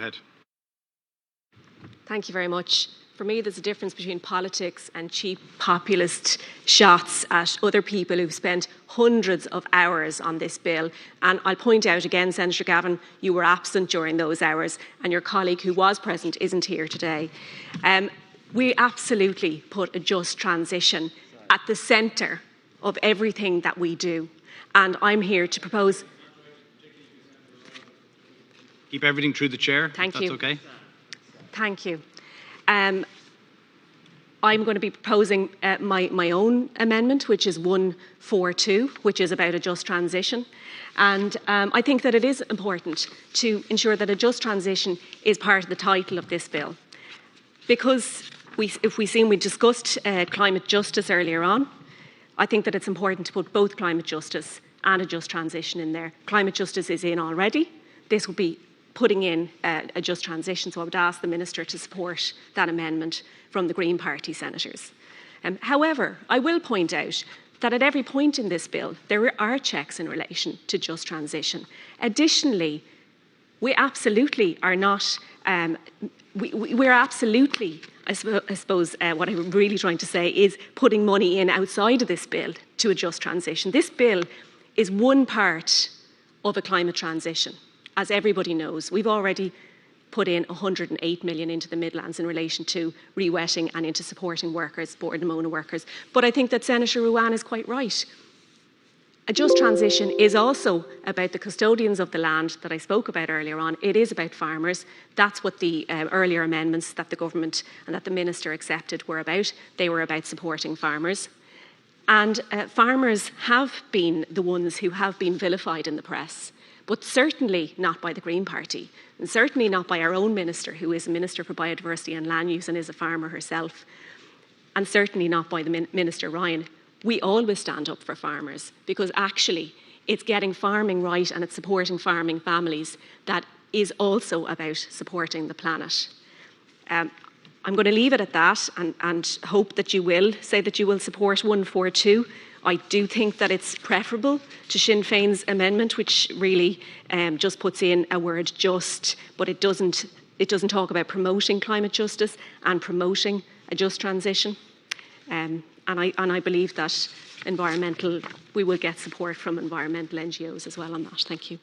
ahead. Thank you very much. For me, there's a difference between politics and cheap populist shots at other people who've spent hundreds of hours on this bill. And I'll point out again, Senator Gavin, you were absent during those hours, and your colleague who was present isn't here today. We absolutely put a just transition at the centre of everything that we do. And I'm here to propose... Keep everything through the chair, Thank if you. that's okay. Thank you. I'm going to be proposing my own amendment, which is 142, which is about a just transition. And I think that it is important to ensure that a just transition is part of the title of this bill. Because we discussed climate justice earlier on, I think that it's important to put both climate justice and a just transition in there. Climate justice is in already. This will be putting in a just transition, so I would ask the Minister to support that amendment from the Green Party senators. However, I will point out that at every point in this bill, there are checks in relation to just transition. Additionally, we absolutely are not, we're absolutely, I suppose what I'm really trying to say is putting money in outside of this bill to a just transition. This bill is one part of a climate transition. As everybody knows, we've already put in 108 million into the Midlands in relation to re-wetting and into supporting workers, Bord na Móna workers. But I think that Senator Ruane is quite right. A just transition is also about the custodians of the land that I spoke about earlier on. It is about farmers. That's what the earlier amendments that the government and that the Minister accepted were about. They were about supporting farmers. And farmers have been the ones who have been vilified in the press, but certainly not by the Green Party, and certainly not by our own Minister, who is a Minister for Biodiversity and Land Use and is a farmer herself, and certainly not by the Minister Ryan. We always stand up for farmers, because actually it's getting farming right and it's supporting farming families that is also about supporting the planet. I'm going to leave it at that and hope that you will say that you will support 142. I do think that it's preferable to Sinn Féin's amendment, which really just puts in a word just, but it doesn't talk about promoting climate justice and promoting a just transition. And I believe that we will get support from environmental NGOs as well on that. Thank you.